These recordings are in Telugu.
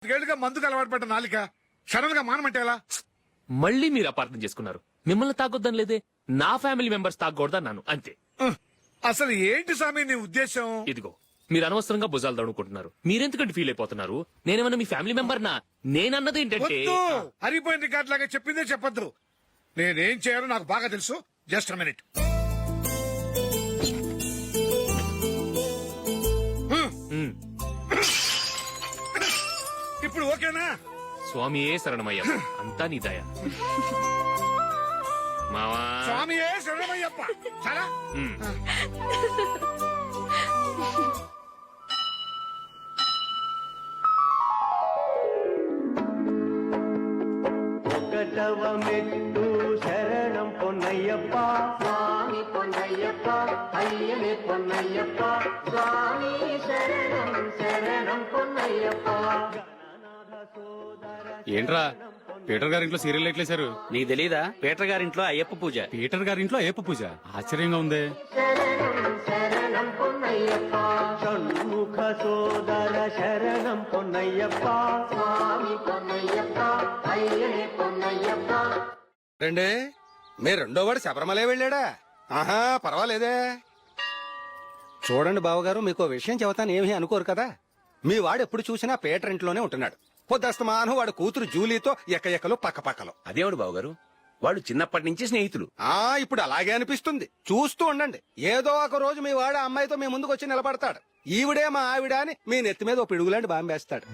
ఏళ్ళుగా మందుకు అలవాటు పడ్డ నాలిక సడన్ గా మానమంటే ఎలా? మళ్ళీ మీరు అపార్థం చేసుకున్నారు. మిమ్మల్ని తాగొద్దని లేదే, నా ఫ్యామిలీ మెంబర్స్ తాగకూడదన్నాను అంతే. అసలు ఏంటి స్వామి నీ ఉద్దేశం? ఇదిగో మీరు అనవసరంగా భుజాలు దడుకుంటున్నారు. మీరెందుకంటే ఫీల్ అయిపోతున్నారు? నేనేమన్నా మీ ఫ్యామిలీ మెంబర్ నా? నేనన్నది ఏంటంటే వద్దు, హరిపోయిన రికార్డ్ లాగా చెప్పిందే చెప్పొద్దు. నేనేం చేయాలో నాకు బాగా తెలుసు. Just minute. ఇప్పుడు ఓకేనా? స్వామియే శరణమయ్య, అంతా నీ దయ. మావా స్వామియే శరణమయ్యప్ప. చాలా ఒకటవ మెట్టు శరణం పొన్నయ్యప్ప స్వామి పొన్నయ్యప్ప అయ్యనే పొన్నయ్యప్ప స్వామి శరణం శరణం పొన్నయ్యప్ప. ఏంట్రా పీటర్ గారింట్లో సీరియల్ ఎట్లేశారు? నీకు తెలీదా? పీటర్ గారింట్లో అయ్యప్ప పూజ. పీటర్ గారింట్లో అయ్యప్ప పూజ ఆశ్చర్యంగా ఉంది. శరణం శరణం పొన్నయ్యప్ప షణ్ముఖ సోదర శరణం పొన్నయ్యప్ప స్వామి పొన్నయ్యప్ప అయ్యనే పొన్నయ్యప్ప. రండి, మీ రెండో వాడు శబరిమలే వెళ్ళాడా? ఆహా, పర్వాలేదే. చూడండి బావగారు, మీకు విషయం చెబుతాను, ఏమీ అనుకోరు కదా. మీ వాడు ఎప్పుడు చూసినా పీటర్ ఇంట్లోనే ఉంటున్నాడు. పొద్దస్తమాను వాడు కూతురు జూలీతో ఎక్కలు పక్కపక్కలో. అదేవిడు బావగారు, వాళ్ళు చిన్నప్పటి నుంచి స్నేహితులు. ఇప్పుడు అలాగే అనిపిస్తుంది. చూస్తూ ఉండండి, ఏదో ఒక రోజు మీ వాడు అమ్మాయితో మీ ముందుకు వచ్చి నిలబడతాడు. ఈవిడే మా ఆవిడ అని మీ నెత్తి మీద ఓ పిడుగులాంటి బాంబేస్తాడు.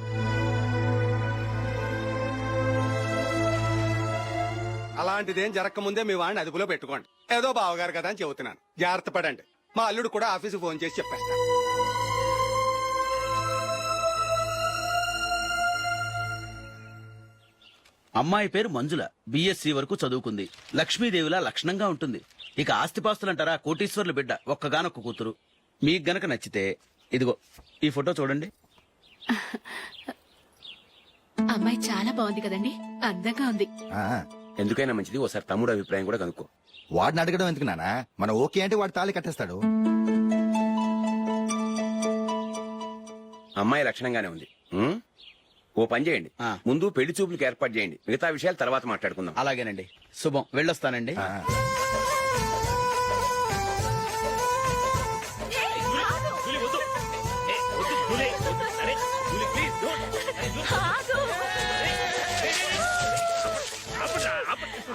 అలాంటిదేం జరగకముందే మీ వాడిని అదుపులో పెట్టుకోండి. ఏదో బావగారు కదా అని చెబుతున్నాను, జాగ్రత్త పడండి. మా అల్లుడు కూడా ఆఫీసు ఫోన్ చేసి చెప్పేస్తాను. అమ్మాయి పేరు మంజుల, బిఎస్సి వరకు చదువుకుంది. లక్ష్మీదేవిలా లక్షణంగా ఉంటుంది. ఇక ఆస్తిపాస్తులంటారా, కోటీశ్వర్ల బిడ్డ, ఒక్కగానొక్క కూతురు. మీకు గనక నచ్చితే ఇదిగో ఈ ఫోటో చూడండి. అమ్మాయి చాలా బాగుంది కదండి, అందంగా ఉంది. ఎందుకైనా మంచిది ఒకసారి తమ్ముడు అభిప్రాయం కూడా కనుక్కో. వాడిని అడగడం ఎందుకు నానా? మనం ఓకే అంటే వాడు తాళి కట్టేస్తాడు. అమ్మాయి లక్షణంగానే ఉంది. ఓ పని చేయండి, ముందు పెళ్లి చూపులకు ఏర్పాటు చేయండి. మిగతా విషయాలు తర్వాత మాట్లాడుకుందాం. అలాగేనండి, శుభం, వెళ్ళొస్తానండి.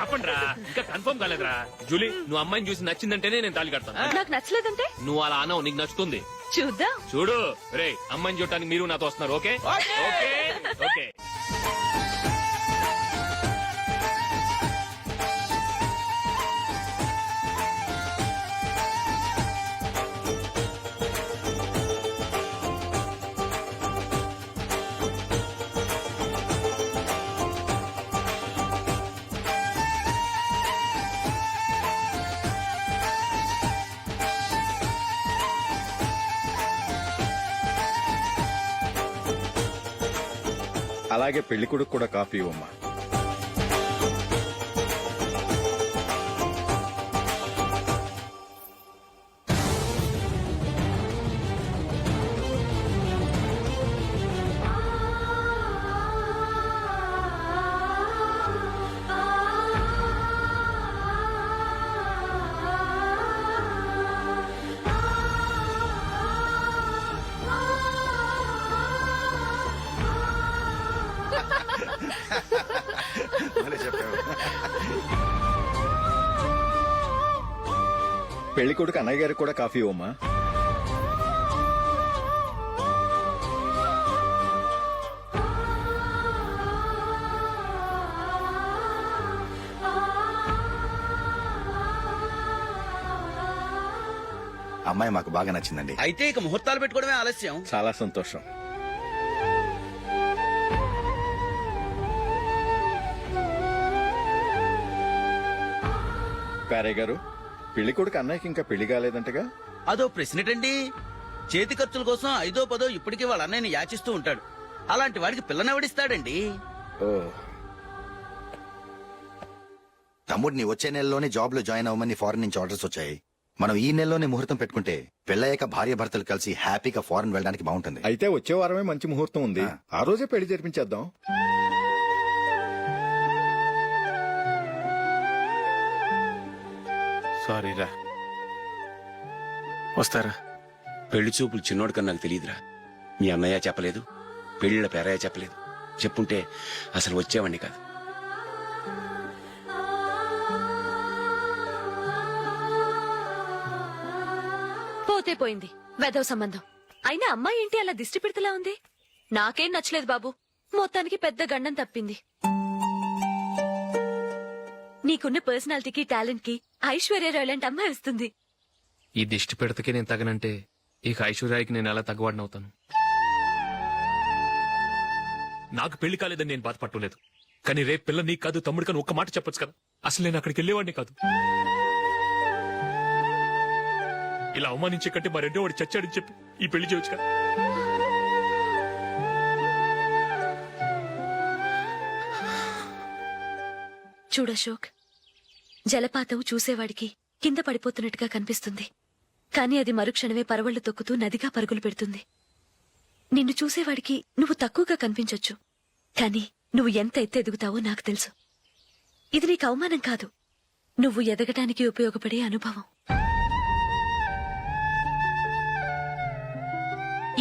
ఆపండ్రా, ఇంకా కన్ఫర్మ్ కాలేదురా. జూలీ, నువ్వు అమ్మాయిని చూసి నచ్చిందంటేనే నేను తాళి కడతాను. నాకు నచ్చలేదంటే నువ్వు అలా అనవు, నీకు నచ్చుతుంది. చూద్దాం. చూడు రే, అమ్మాయిని చూడటానికి మీరు నాతో వస్తున్నారు. Okay okay okay. అలాగే పెళ్లి కొడుకు కూడా కాఫీ ఇవ్వమ్మా. పెళ్లి కొడుకు అన్నయ్య గారికి కూడా కాఫీ ఇవ్వమ్మా. అమ్మాయి మాకు బాగా నచ్చిందండి. అయితే ఇక ముహూర్తాలు పెట్టుకోవడమే ఆలస్యం. చాలా సంతోషం. పేరయ్య గారు, పెళ్లి కొడుకు అన్నయ్యకి ఇంకా పెళ్లి కాలేదంటగా? అదో ప్రశ్నటండి. చేతి ఖర్చుల కోసం 5ో 10 ఇప్పటికీ వాళ్ళ అన్నయ్యని యాచిస్తూ ఉంటాడు. అలాంటి వాడికి పిల్లనెవడిస్తాడండి? తమ్ముడిని వచ్చే నెలలోనే జాబ్ లో జాయిన్ అవ్వమని ఫారెన్ నుంచి ఆర్డర్స్ వచ్చాయి. మనం ఈ నెలలోనే ముహూర్తం పెట్టుకుంటే పెళ్ళయ్యాక భార్య భర్తలు కలిసి హ్యాపీగా ఫారెన్ వెళ్ళడానికి బాగుంటుంది. అయితే వచ్చే వారమే మంచి ముహూర్తం ఉంది, ఆ రోజే పెళ్లి జరిపించేద్దాం. సారీరా. వస్తారా? పెళ్లి చూపులు చిన్నోడు కన్నా నాకు తెలియదురా. మీ అన్నయ్య చెప్పలేదు, పెళ్లిళ్ళ పేరయ్య చెప్పలేదు. చెప్పుంటే అసలు వచ్చేవాడిని కాదు. పోతే పోయింది వెదవ సంబంధం. అయినా అమ్మాయి ఏంటి అలా దిష్టి పెడతలా ఉంది? నాకేం నచ్చలేదు బాబు. మొత్తానికి పెద్ద గండం తప్పింది. నీకున్న పర్సనాలిటీకి టాలెంట్ కి ఐశ్వర్యరాయ్ లాంటి అమ్మాయి వస్తుంది. ఈ దిష్టి పెడతకే నేను తగనంటే ఇక ఐశ్వర్యానికి నేను ఎలా తగ్గవాడినవుతాను? నాకు పెళ్లి కాలేదని నేను బాధపడలేదు, కానీ రేపు పిల్ల నీకు కాదు తమ్ముడు కానీ ఒక్క మాట చెప్పొచ్చు కదా. అసలు నేను అక్కడికి వెళ్ళేవాడిని కాదు. ఇలా అవమానించే కంటే మా రెండో వాడు చచ్చాడని చెప్పి ఈ పెళ్లి చేయొచ్చు కదా. చూడశోక్, జలపాతం చూసేవాడికి కింద పడిపోతున్నట్టుగా కనిపిస్తుంది, కానీ అది మరుక్షణమే పరవళ్లు తొక్కుతూ నదిగా పరుగులు పెడుతుంది. నిన్ను చూసేవాడికి నువ్వు తక్కువగా కనిపించొచ్చు, కానీ నువ్వు ఎంత ఎత్తు ఎదుగుతావో నాకు తెలుసు. ఇది నీకు అవమానం కాదు, నువ్వు ఎదగటానికి ఉపయోగపడే అనుభవం.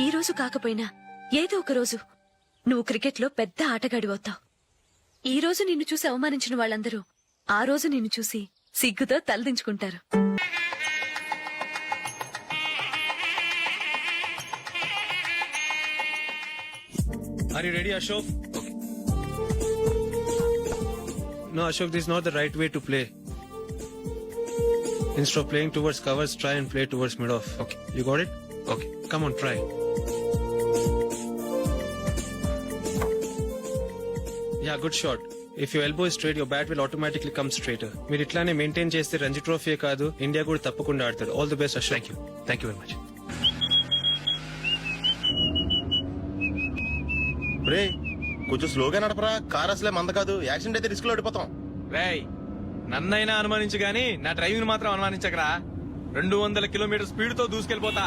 ఈ రోజు కాకపోయినా ఏదో ఒక రోజు నువ్వు క్రికెట్లో పెద్ద ఆటగాడివవుతావు. ఈ రోజు నిన్ను చూసి అవమానించిన వాళ్ళందరూ ఆ రోజు నిన్ను చూసి సిగ్గుతో తలదించుకుంటారు. Are you ready, Ashok? No, Ashok, this is not the right way to play. Instead of playing towards covers, try and play towards mid-off. Okay. You got it? Okay. Come on, try. Yeah, good shot. If your elbow is straight, your bat will automatically come straighter. మీరు ఇట్లానే మెయింటైన్ చేస్తే రంజీ ట్రోఫీ కాదు, ఇండియా కూడా తప్పకుండా ఆడతాడు. All the best, Ashok. Thank you very much. రే కొంచెం స్లోగా నడపరా, కార్ అసలే మంద కాదు, యాక్సిడెంట్ అయితే రిస్క్ లో ఓడిపోతాం. రేయ్, నన్నైనా అనుమానించు గాని నా డ్రైవింగ్ మాత్రం అనుమానించకరా. 200 కిలోమీటర్ స్పీడ్ తో దూసుకెళ్ళిపోతా.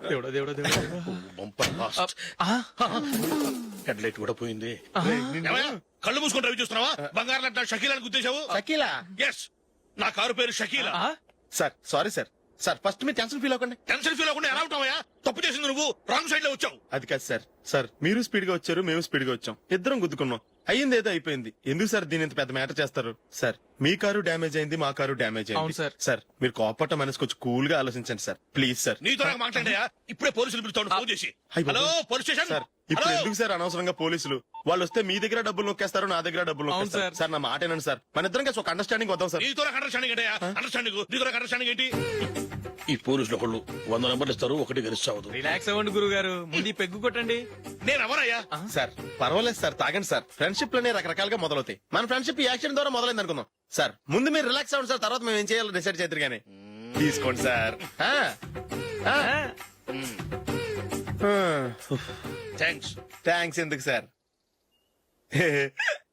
దేవుడా దేవుడా దేవుడా. హెడ్ లైట్ కూడా పోయింది. కళ్ళు మూసుకొని డ్రైవ్ చేస్తున్నావా? బంగారం లాంటి షకీలాని గుర్తించావు? షకీలా? ఎస్, నా కారు పేరు Shakeela. Sir sorry sir. Sir first మీరు టెన్షన్ ఫీల్ అవ్వకండి. టెన్షన్ ఫీల్ అవ్వకుండా ఎలా ఉంటావా? తప్పు చేసింది నువ్వు, రాంగ్ సైడ్ లో వచ్చావు. అది కాదు సార్. సార్ మీరు స్పీడ్ గా వచ్చారు, మేము స్పీడ్ గా వచ్చాం, ఇద్దరం గుద్దుకున్నాం. అయ్యింది ఏదో అయిపోయింది. ఎందుకు సార్ దీని ఇంత పెద్ద మ్యాటర్ చేస్తారు? సార్ మీ కారు డ్యామేజ్ అయింది, మా కారు డ్యామేజ్ అవును అయింది. సార్. సార్ మీరు కోపట్ట మనసు కొంచెం కూల్ గా ఆలోచించండి సార్, ప్లీజ్ సార్. నీతో నాకు మాట్లాడాయా? ఇప్పుడే పోలీసులు పిలుస్తాను, ఫోన్ చేసి. అయ్ బాబోయ్. Hello police station. సార్ ఇప్పుడు హలో? ఎందుకు సార్ అనవసరంగా పోలీసులు? వాళ్ళు వస్తే మీ దగ్గర డబ్బులు నొక్కేస్తారు, నా దగ్గర డబ్బులు అవును నొక్కేస్తారు. సార్. సార్ నా మాట ఏనండి సార్, మన ఇద్దరం కలిసి ఒక అండర్స్టాండింగ్ వద్దాం సార్. నీతో నాకు అండర్స్టాండింగ్ ఏంటయ్యా? అండర్స్టాండింగ్ నీతో నాకు అండర్స్టాండింగ్ ఏంటి? ఈ పోలీసులు ఒకళ్ళు 100 నెంబర్లు ఇస్తారు, ఒకటి గెలిచావదు. రిలాక్స్ అవ్వండి గురువు గారు, ముందు ఈ పెగ్గు కొట్టండి. నేను ఎవరయ్యా? సార్ పర్వాలేదు సార్, తాగండి సార్. ఫ్రెండ్షిప్ లోనే రకరకాలుగా మొదలవుతాయి. మన ఫ్రెండ్షిప్ ఈ యాక్షన్ ద్వారా మొదలైంది అనుకుందాం. సార్ ముందు మీరు రిలాక్స్ అవ్వండి సార్, తర్వాత మేము ఏం చేయాలో డిసైడ్ చేద్దరు కానీ. తీసుకోండి సార్. థ్యాంక్స్. థ్యాంక్స్ ఎందుకు సార్?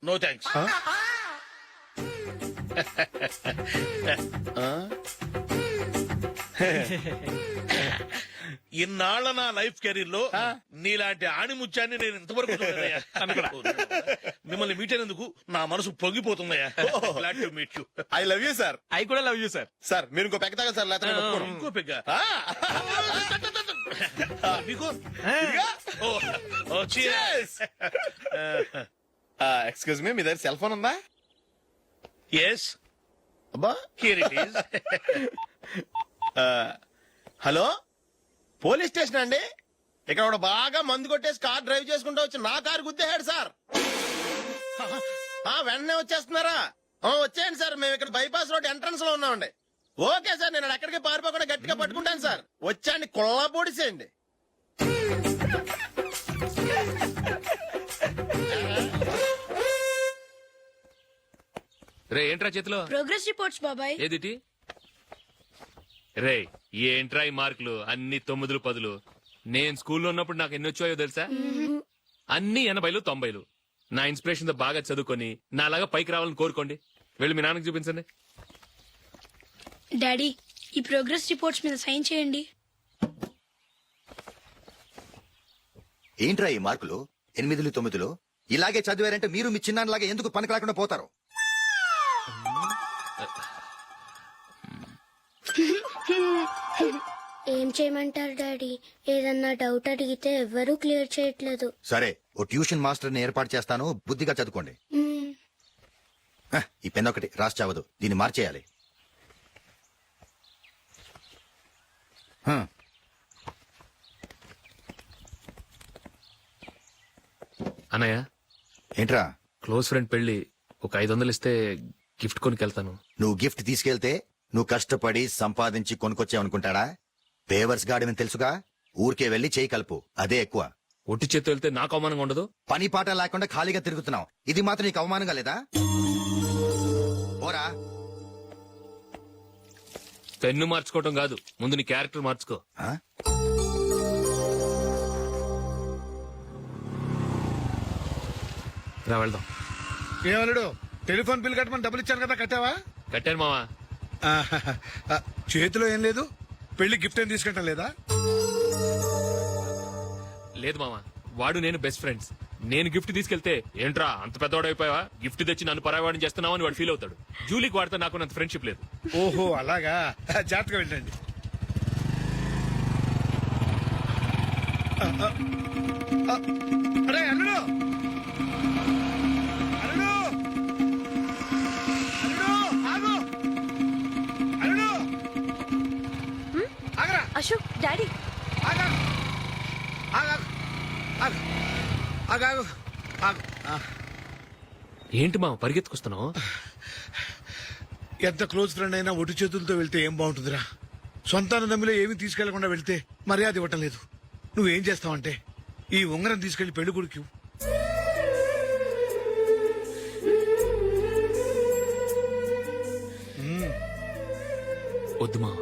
No thanks. ఇన్నాళ్ల నా లైఫ్ కెరీర్ లో నీలాంటి ఆణిముత్యాన్ని నేను ఇంతవరకు చూడలేదయ్యా. మిమ్మల్ని మీట్ అయినందుకు నా మనసు పొంగిపోతుందయ్యా. Glad to meet you. I love you sir. I కూడా లవ్ యూ సార్. సార్ మీరు ఇంకో పెక్క తాగండి సార్, లేకపోతే నేను ఒప్పుకోను. ఇంకో పెగ్గ మీకు? ఎక్స్క్యూజ్ మీ, మీ దగ్గర సెల్ ఫోన్ ఉందా? ఎస్, అబ్బా here it is. Hello police station అండి. ఇక్కడ ఒకడు బాగా మందు కొట్టేసి కార్ డ్రైవ్ చేసుకుంటూ వచ్చి నా కారు గుద్దేశాడు సార్. వెంటనే వచ్చేస్తున్నారా? వచ్చేయండి సార్, మేము ఇక్కడ బైపాస్ రోడ్ ఎంట్రన్స్ లో ఉన్నామండి. ఓకే సార్, నేను ఎక్కడికి పారిపోకుండా గట్టిగా పట్టుకుంటాను సార్. వచ్చాండి కుళ్ళ పొడిసేయండి. రే ఏంట్రా చేతిలో? ప్రోగ్రెస్ రిపోర్ట్స్ బాబాయ్. ఏదిటి? రే ఏంట్రా ఈ మార్కులు అన్ని 9, 10? నేను స్కూల్లో ఉన్నప్పుడు నాకు ఎన్ని వచ్చాయో తెలుసా? అన్ని 80, 90. నా ఇన్స్పిరేషన్ తో బాగా చదువుకొని నా అలాగా పైకి రావాలని కోరుకోండి. వెళ్ళి మీ నాన్నకి చూపించండి. డాడీ ఈ ప్రోగ్రెస్ రిపోర్ట్స్ మీద సైన్ చేయండి. ఏంట్రా ఈ మార్కులు 8 9 ఇలాగే చదివారంటే మీరు మీ చిన్నాన్నలాగా ఎందుకు పనికి రాకుండా పోతారు? ఏం చేయమంటారు డాడీ? ఏదన్నా డౌట్ అడిగితే ఎవ్వరూ క్లియర్ చేయట్లేదు. సరే ఓ ట్యూషన్ మాస్టర్ ని ఏర్పాటు చేస్తాను, బుద్ధిగా చదువుకోండి. ఈ పెన్ ఒకటి రాసి చావదు, దీన్ని మార్చేయాలి. అన్నయ్య, ఏంట్రా? క్లోజ్ ఫ్రెండ్ పెళ్లి ఒక 500 ఇస్తే గిఫ్ట్ కొనికెళ్తాను. నువ్వు గిఫ్ట్ తీసుకెళ్తే నువ్వు కష్టపడి సంపాదించి కొనుక్కొచ్చావనుకుంటాడా? పేవర్స్ గార్డెన్ తెలుసుగా, ఊరికే వెళ్లి చేయి కలుపు, అదే ఎక్కువ. ఒట్టి చేత్తో వెళ్తే నాకు అవమానంగా ఉండదు? పని పాట లేకుండా ఖాళీగా తిరుగుతున్నావు, ఇది మాత్రం నీకు అవమానంగా లేదా? పోరా. పెన్ను మార్చుకోవటం కాదు, ముందు నీ క్యారెక్టర్ మార్చుకో. ఆ? రా వెళ్దాం. ఏమన్నాడు? టెలిఫోన్ బిల్ కట్టమని డబ్బులు ఇచ్చాను కదా, కట్టావా? కట్టాను మావా. చేతిలో ఏం లేదు, పెళ్లి గిఫ్ట్ ఏం తీసుకుంటాం లేదా? లేదు మావా, వాడు నేను బెస్ట్ ఫ్రెండ్స్. నేను గిఫ్ట్ తీసుకెళ్తే ఏంట్రా అంత పెద్దవాడైపోయావా, గిఫ్ట్ తెచ్చి నన్ను పరాయవాడిని చేస్తున్నావు అని వాడు ఫీల్ అవుతాడు. జూలీకి వాడితే నాకు అంత ఫ్రెండ్షిప్ లేదు. ఓహో అలాగా, జాగ్రత్తగా వెళ్ళండి. అరే అల్లుడు, అల్లుడు, అల్లుడు, ఆగు, అల్లుడు, ఆగరా, అశోక్, డాడీ. ఆగా, ఆగా, ఆగు, ఆగాగు, ఆగు. ఏంటి మావ పరిగెత్తుకొస్తున్నావు? ఎంత క్లోజ్ ఫ్రెండ్ అయినా ఒటి చేతులతో వెళ్తే ఏం బాగుంటుందిరా? సొంతాన నమ్మిలో ఏమీ తీసుకెళ్లకుండా వెళ్తే మర్యాద ఇవ్వటం లేదు. నువ్వేం చేస్తావంటే ఈ ఉంగరం తీసుకెళ్లి పెళ్లి కొడుకు వద్దు మావ.